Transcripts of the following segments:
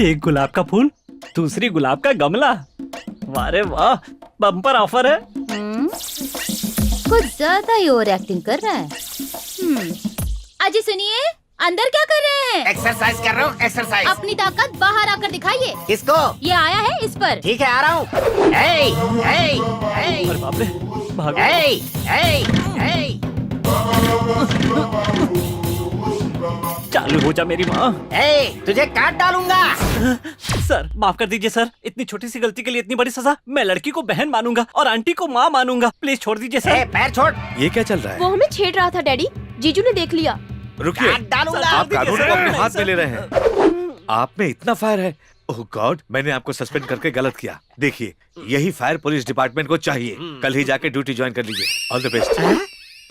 एक गुलाब का फूल, दूसरी गुलाब का गमला। वाह रे वाह, बम्पर ऑफर है। कुछ ज्यादा ही ओवर एक्टिंग कर रहा है। अजी सुनिए, अंदर क्या कर रहे हैं? एक्सरसाइज कर रहा हूँ, एक्सरसाइज। अपनी ताकत बाहर आकर दिखाइए। किसको? ये आया है इस पर। ठीक है, आ रहा हूँ। अरे बाप रे, भागो। चालू हो जा मेरी माँ। तुझे काट डालूंगा। सर माफ कर दीजिए सर, इतनी छोटी सी गलती के लिए इतनी बड़ी सजा। मैं लड़की को बहन मानूंगा और आंटी को माँ मानूंगा। प्लीज छोड़ दीजिए सर। पैर छोड़। ये क्या चल रहा है? वो हमें छेड़ रहा था डैडी, जीजू ने देख लिया। रुकिए, काट डालूंगा। आप कानून को अपने हाथ में ले रहे हैं। आप में इतना फायर है। ओह गॉड, मैंने आपको सस्पेंड करके गलत किया। देखिए, यही फायर पुलिस डिपार्टमेंट को चाहिए। कल ही जाके ड्यूटी ज्वाइन कर लीजिए। All the best.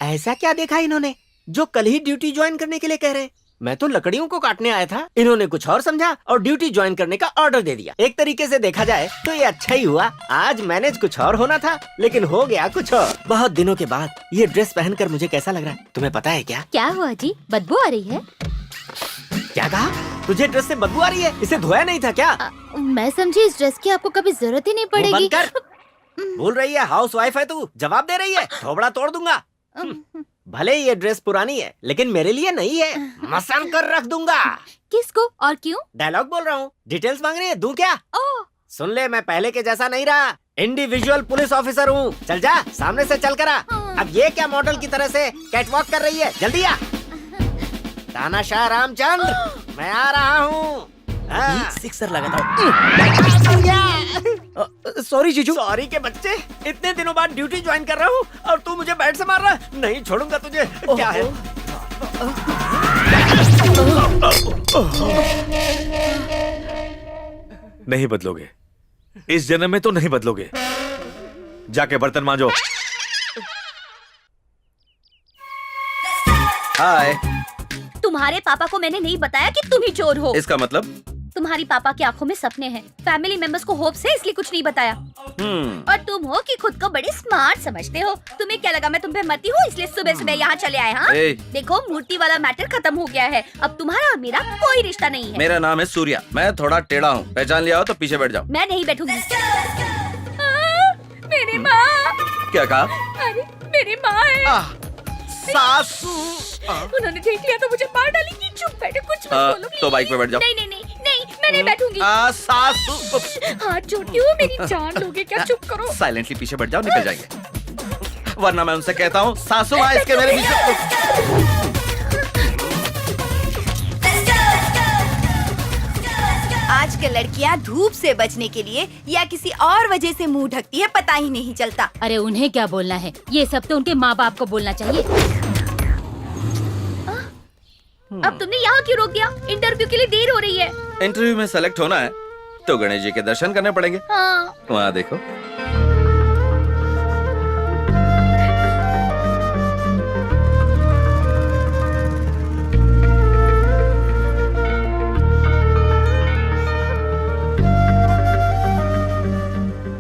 ऐसा क्या देखा इन्होंने जो कल ही ड्यूटी ज्वाइन करने के लिए कह रहे? मैं तो लकड़ियों को काटने आया था, इन्होंने कुछ और समझा और ड्यूटी ज्वाइन करने का ऑर्डर दे दिया। एक तरीके से देखा जाए तो ये अच्छा ही हुआ। आज मैनेज कुछ और होना था, लेकिन हो गया कुछ और। बहुत दिनों के बाद ये ड्रेस पहनकर मुझे कैसा लग रहा है, तुम्हें पता है क्या? क्या हुआ जी, बदबू आ रही है? क्या कहा? तुझे ड्रेस से बदबू आ रही है? इसे धोया नहीं था क्या? मैं समझी इस ड्रेस की आपको कभी जरूरत ही नहीं वो पड़ेगी। बंद कर। बोल रही है हाउस वाइफ है तू, जवाब दे रही है, थोबड़ा तोड़ दूंगा। भले ही ये ड्रेस पुरानी है, लेकिन मेरे लिए नहीं है। मसान कर रख दूंगा। किसको और क्यों? डायलॉग बोल रहा हूँ। डिटेल्स मांग रही है, दूं क्या? ओह, सुन ले, मैं पहले के जैसा नहीं रहा। इंडिविजुअल पुलिस ऑफिसर हूँ। चल जा, सामने से चल कर आ। अब ये क्या मॉडल की तरह से कैटवॉक कर रही है? जल्दी आ। तानाशाह रामचंद्र, मैं आ रहा हूँ। सिक्सर लगाता हूँ। सॉरी जीजू। सॉरी के बच्चे, इतने दिनों बाद ड्यूटी ज्वाइन कर रहा हूँ और तू मुझे बैट से मार रहा है। नहीं छोड़ूंगा तुझे। क्या है? नहीं बदलोगे, इस जन्म में तो नहीं बदलोगे। जाके बर्तन मांजो। हाय। तुम्हारे पापा को मैंने नहीं बताया कि तुम ही चोर हो। इसका मतलब? तुम्हारी पापा की आंखों में सपने हैं, फैमिली मेंबर्स को होप से, इसलिए कुछ नहीं बताया। और तुम हो कि खुद को बड़े स्मार्ट समझते हो। तुम्हें क्या लगा मैं तुम पे मती हूँ इसलिए सुबह सुबह यहाँ चले आए? हाँ देखो, मूर्ति वाला मैटर खत्म हो गया है। अब तुम्हारा और मेरा कोई रिश्ता नहीं है। मेरा नाम है सूर्या, मैं थोड़ा टेढ़ा हूँ, पहचान लिया हो तो पीछे बैठ जाओ। मैं नहीं बैठूंगी। मेरी माँ। क्या कहा? अरे मेरी माँ है। सासू। उन्होंने देख लिया तो मुझे मार डालेंगी। चुप बैठो, कुछ मत बोलो प्लीज। तो बाइक पे बैठ जाओ। नहीं नहीं नहीं नहीं, मैं नहीं बैठूंगी। सासू। हाथ जोड़ती हूँ, मेरी जान लोगे क्या? चुप करो। साइलेंटली पीछे बैठ जाओ, निकल जाएंगे। वरना मैं उनसे कहता हूँ सासू माँ इसके मेरे पीछे। आजकल लड़कियां धूप से बचने के लिए या किसी और वजह से मुंह ढकती है, पता ही नहीं चलता। अरे उन्हें क्या बोलना है, ये सब तो उनके माँ बाप को बोलना चाहिए। अब तुमने यहाँ क्यों रोक दिया? इंटरव्यू के लिए देर हो रही है। इंटरव्यू में सेलेक्ट होना है तो गणेश जी के दर्शन करने पड़ेंगे। हाँ। वहाँ देखो।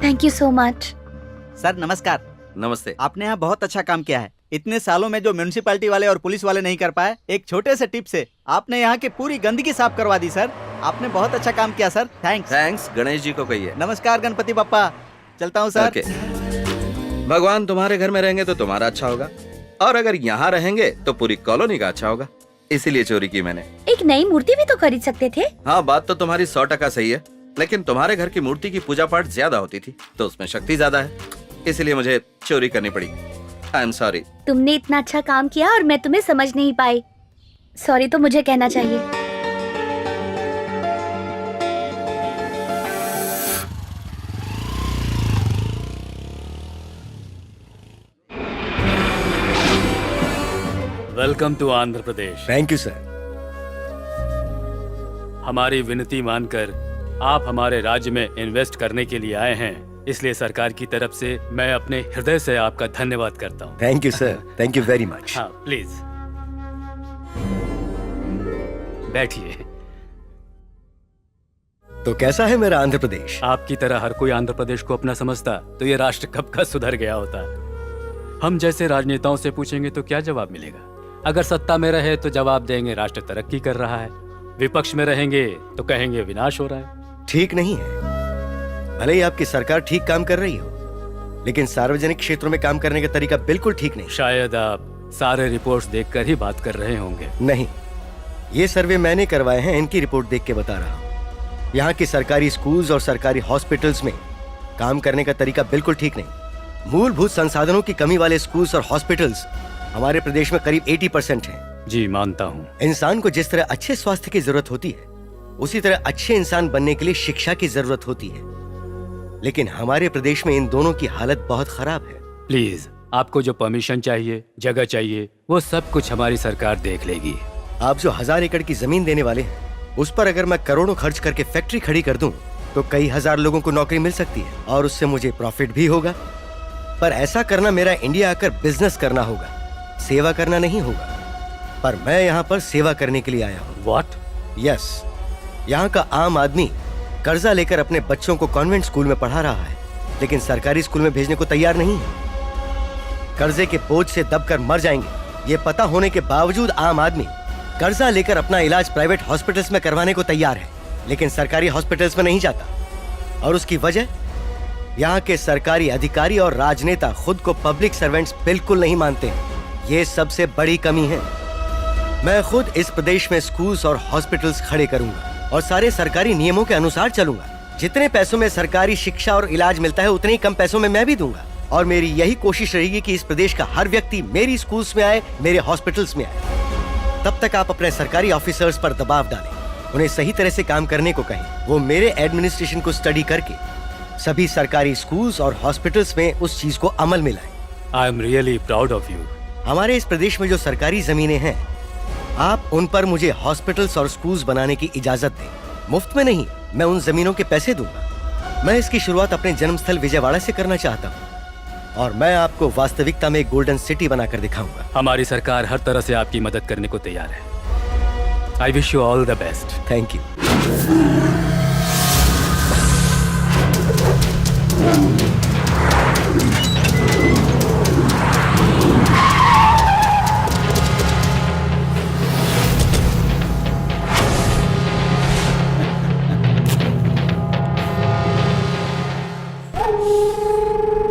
Thank you so much. Sir नमस्कार। नमस्ते। आपने यहाँ बहुत अच्छा काम किया है। इतने सालों में जो म्यूनिसिपैलिटी वाले और पुलिस वाले नहीं कर पाए, एक छोटे से टिप से आपने यहाँ की पूरी गंदगी साफ करवा दी सर। आपने बहुत अच्छा काम किया sir. Thanks. Thanks Ganesh ji को कहिए। नमस्कार गणपति बप्पा, चलता हूँ सर। ओके। भगवान तुम्हारे घर में रहेंगे तो तुम्हारा अच्छा होगा, और अगर यहाँ रहेंगे तो पूरी कॉलोनी का अच्छा होगा। इसीलिए चोरी की मैंने। एक नई मूर्ति भी तो खरीद सकते थे। हाँ, बात तो तुम्हारी 100% सही है, लेकिन तुम्हारे घर की मूर्ति की पूजा पाठ ज्यादा होती थी तो उसमें शक्ति ज्यादा है, इसलिए मुझे चोरी करनी पड़ी। I am sorry. तुमने इतना अच्छा काम किया और मैं तुम्हें समझ नहीं पाई। सॉरी तो मुझे कहना चाहिए। Welcome to Andhra Pradesh. Thank you sir. हमारी विनती मानकर आप हमारे राज्य में इन्वेस्ट करने के लिए आए हैं, इसलिए सरकार की तरफ से मैं अपने हृदय से आपका धन्यवाद करता हूँ। Thank you sir, thank you very much. हाँ प्लीज बैठिए। तो कैसा है मेरा आंध्र प्रदेश? आपकी तरह हर कोई आंध्र प्रदेश को अपना समझता तो ये राष्ट्र कब का सुधर गया होता। हम जैसे राजनेताओं से पूछेंगे तो क्या जवाब मिलेगा? अगर सत्ता में रहे तो जवाब देंगे राष्ट्र तरक्की कर रहा है, विपक्ष में रहेंगे तो कहेंगे विनाश हो रहा है। ठीक नहीं है। भले ही आपकी सरकार ठीक काम कर रही हो, लेकिन सार्वजनिक क्षेत्रों में काम करने का तरीका बिल्कुल ठीक नहीं। शायद आप सारे रिपोर्ट्स देखकर ही बात कर रहे होंगे। नहीं, ये सर्वे मैंने करवाए हैं, इनकी रिपोर्ट देख के बता रहा हूँ। यहाँ की सरकारी स्कूल्स और सरकारी हॉस्पिटल्स में काम करने का तरीका बिल्कुल ठीक नहीं। मूलभूत संसाधनों की कमी वाले स्कूल्स और हॉस्पिटल्स हमारे प्रदेश में करीब 80% हैं। जी मानता हूँ। इंसान को जिस तरह अच्छे स्वास्थ्य की जरूरत होती है, उसी तरह अच्छे इंसान बनने के लिए शिक्षा की जरूरत होती है। लेकिन हमारे प्रदेश में इन दोनों की हालत बहुत खराब है। प्लीज, आपको जो परमिशन चाहिए, जगह चाहिए, वो सब कुछ हमारी सरकार देख लेगी। आप जो 1000 एकड़ की जमीन देने वाले हैं, उस पर अगर मैं करोड़ों खर्च करके फैक्ट्री खड़ी कर दूं, तो कई हजार लोगों को नौकरी मिल सकती है और उससे मुझे प्रॉफिट भी होगा। पर ऐसा करना मेरा इंडिया आकर बिजनेस करना होगा, सेवा करना नहीं होगा। पर मैं यहाँ पर सेवा करने के लिए आया हूँ। व्हाट? यस, यहाँ का आम आदमी कर्जा लेकर अपने बच्चों को कॉन्वेंट स्कूल में पढ़ा रहा है, लेकिन सरकारी स्कूल में भेजने को तैयार नहीं है। कर्जे के बोझ से दबकर मर जाएंगे, ये पता होने के बावजूद आम आदमी कर्जा लेकर अपना इलाज प्राइवेट हॉस्पिटल्स में करवाने को तैयार है, लेकिन सरकारी हॉस्पिटल्स में नहीं जाता। और उसकी वजह, यहाँ के सरकारी अधिकारी और राजनेता खुद को पब्लिक सर्वेंट्स बिल्कुल नहीं मानते हैं। ये सबसे बड़ी कमी है। मैं खुद इस प्रदेश में स्कूल्स और हॉस्पिटल्स खड़े करूंगा और सारे सरकारी नियमों के अनुसार चलूंगा। जितने पैसों में सरकारी शिक्षा और इलाज मिलता है, उतने ही कम पैसों में मैं भी दूंगा। और मेरी यही कोशिश रहेगी कि इस प्रदेश का हर व्यक्ति मेरी स्कूल्स में आए, मेरे हॉस्पिटल्स में आए। तब तक आप अपने सरकारी ऑफिसर्स पर दबाव डालें, उन्हें सही तरह से काम करने को कहें। वो मेरे एडमिनिस्ट्रेशन को स्टडी करके सभी सरकारी स्कूल्स और हॉस्पिटल्स में उस चीज को अमल में लाएं। I am really proud of you. हमारे इस प्रदेश में जो सरकारी जमीनें हैं, आप उन पर मुझे हॉस्पिटल्स और स्कूल्स बनाने की इजाजत दें। मुफ्त में नहीं, मैं उन जमीनों के पैसे दूंगा। मैं इसकी शुरुआत अपने जन्मस्थल विजयवाड़ा से करना चाहता हूँ और मैं आपको वास्तविकता में गोल्डन सिटी बनाकर दिखाऊंगा। हमारी सरकार हर तरह से आपकी मदद करने को तैयार है। I wish you all the best. Thank you.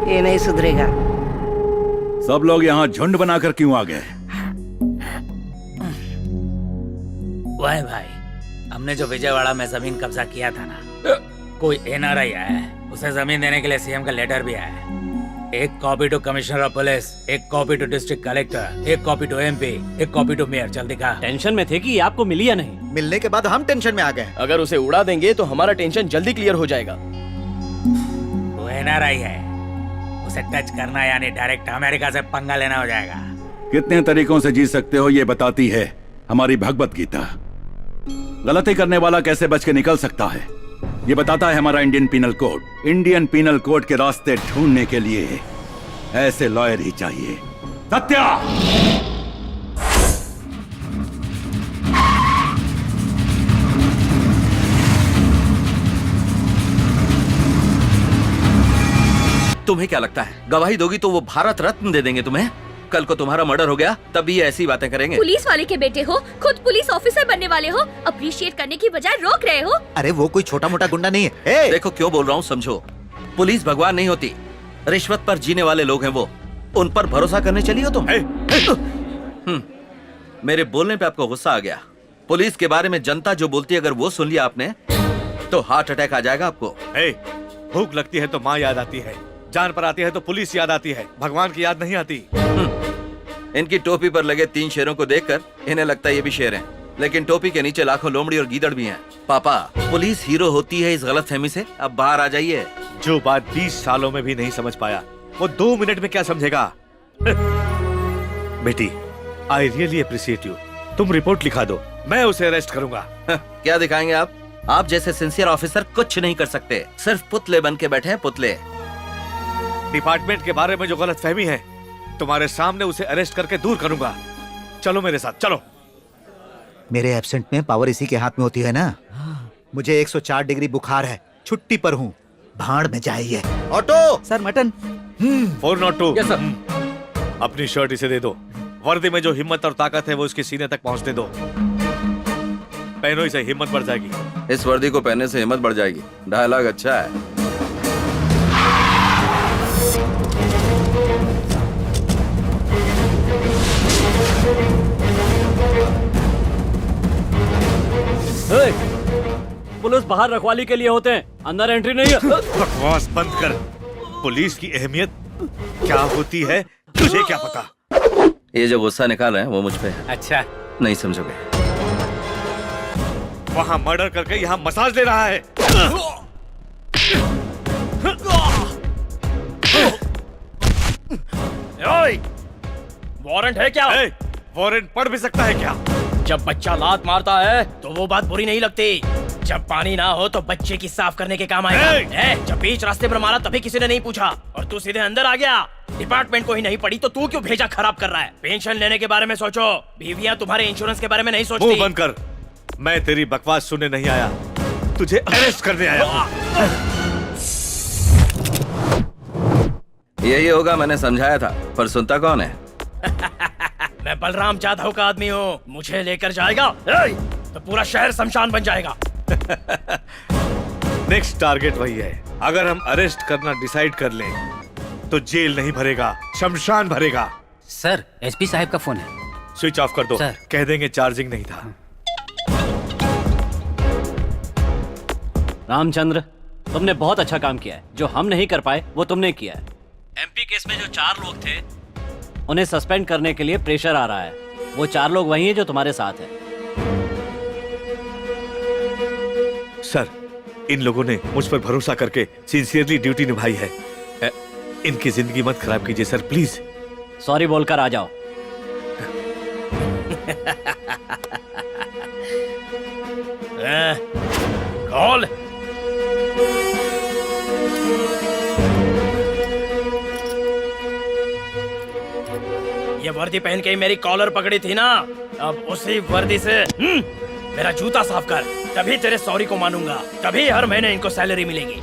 ये नहीं सुधरेगा। सब लोग यहाँ झुंड बनाकर क्यों आ गए? वाह भाई, हमने जो विजयवाड़ा में जमीन कब्जा किया था ना, कोई एनआरआई आया है, उसे जमीन देने के लिए सीएम का लेटर भी आया है। एक copy to commissioner of police, एक कॉपी टू डिस्ट्रिक्ट कलेक्टर, एक कॉपी टू एमपी, एक कॉपी टू मेयर। जल्दी दिखा। टेंशन में थे कि आपको मिली या नहीं। मिलने के बाद हम टेंशन में आ गए। अगर उसे उड़ा देंगे तो हमारा टेंशन जल्दी क्लियर हो जाएगा। वो एनआरआई है, उसे टच करना यानी डायरेक्ट अमेरिका से पंगा लेना हो जाएगा। कितने तरीकों से जी सकते हो ये बताती है हमारी भगवत गीता। गलती करने वाला कैसे बच के निकल सकता है, ये बताता है हमारा Indian penal code. Indian penal code के रास्ते ढूंढने के लिए ऐसे लॉयर ही चाहिए। सत्या! तुम्हें क्या लगता है, गवाही दोगी तो वो भारत रत्न दे देंगे तुम्हें? कल को तुम्हारा मर्डर हो गया तब भी ये ऐसी बातें करेंगे। पुलिस वाले के बेटे हो, खुद पुलिस ऑफिसर बनने वाले हो, अप्रिशिएट करने की बजाय रोक रहे हो। अरे वो कोई छोटा मोटा गुंडा नहीं है। देखो क्यों बोल रहा हूँ समझो। पुलिस भगवान नहीं होती, रिश्वत पर जीने वाले लोग हैं वो। उन पर भरोसा करने चली हो तुम? मेरे बोलने पे आपको गुस्सा आ गया। पुलिस के बारे में जनता जो बोलती है, अगर वो सुन लिया आपने तो हार्ट अटैक आ जाएगा आपको। भूख लगती है तो माँ याद आती है, जान पर आती है तो पुलिस याद आती है, भगवान की याद नहीं आती। इनकी टोपी पर लगे 3 शेरों को देखकर इन्हें लगता है ये भी शेर हैं, लेकिन टोपी के नीचे लाखों लोमड़ी और गीदड़ भी हैं। पापा, पुलिस हीरो होती है इस गलतफहमी से अब बाहर आ जाइए। जो बात 20 सालों में भी नहीं समझ पाया, वो 2 मिनट में क्या समझेगा? बेटी, आई रियली अप्रिशिएट यू। तुम रिपोर्ट लिखा दो, मैं उसे अरेस्ट करूंगा। क्या दिखाएंगे आप? आप जैसे सिंसियर ऑफिसर कुछ नहीं कर सकते, सिर्फ पुतले बन के बैठे हैं, पुतले। डिपार्टमेंट के बारे में जो गलतफहमी है, तुम्हारे सामने उसे अरेस्ट करके दूर करूंगा। चलो मेरे साथ, चलो। मेरे एब्सेंट में पावर इसी के हाथ में होती है ना। मुझे 104 डिग्री बुखार है, छुट्टी पर हूँ, भाड़ में जाइए। Auto sir, mutton. 402। Yes sir. अपनी शर्ट इसे दे दो। वर्दी में जो हिम्मत और ताकत है वो उसके सीने तक पहुंचने दो। पहनो इसे, हिम्मत बढ़ जाएगी। इस वर्दी को पहनने से हिम्मत बढ़ जाएगी। डायलॉग अच्छा है। पुलिस बाहर रखवाली के लिए होते हैं, अंदर एंट्री नहीं है। बकवास बंद कर। पुलिस की अहमियत क्या होती है तुझे क्या पता? ये जो गुस्सा निकाल रहे हैं वो मुझ पे है। अच्छा, नहीं समझोगे। वहाँ मर्डर करके यहाँ मसाज ले रहा है। वारंट है क्या? वारंट पढ़ भी सकता है क्या? जब बच्चा लात मारता है तो वो बात बुरी नहीं लगती। जब पानी ना हो तो बच्चे की साफ करने के काम आएगा। जब बीच रास्ते पर मारा तभी किसी ने नहीं पूछा और तू सीधे अंदर आ गया। डिपार्टमेंट को ही नहीं पड़ी तो तू क्यों भेजा खराब कर रहा है? पेंशन लेने के बारे में सोचो, बीवियां तुम्हारे इंश्योरेंस के बारे में नहीं सोचती। मुंह बंद कर। मैं तेरी बकवास सुनने नहीं आया, तुझे अरेस्ट करने आया। यही होगा, मैंने समझाया था, पर सुनता कौन है? मैं बलराम जाधव का आदमी हूँ। मुझे लेकर जाएगा तो पूरा शहर शमशान बन जाएगा। नेक्स्ट टारगेट वही है। अगर हम अरेस्ट करना डिसाइड कर लें तो जेल नहीं भरेगा, शमशान भरेगा। सर एसपी साहब का फोन है। स्विच ऑफ कर दो। सर। कह देंगे चार्जिंग नहीं था। रामचंद्र, तुमने बहुत अच्छा काम किया है। जो हम नहीं कर पाए वो तुमने किया है। एमपी केस में जो 4 लोग थे उन्हें सस्पेंड करने के लिए प्रेशर आ रहा है। वो 4 लोग वही हैं जो तुम्हारे साथ हैं। सर, इन लोगों ने मुझ पर भरोसा करके सिंसियरली ड्यूटी निभाई है। इनकी जिंदगी मत खराब कीजिए सर, प्लीज। सॉरी बोलकर आ जाओ। कॉल। ये वर्दी पहन के ही मेरी कॉलर पकड़ी थी ना, अब उसी वर्दी से मेरा जूता साफ कर, तभी तेरे सॉरी को मानूंगा, तभी हर महीने इनको सैलरी मिलेगी।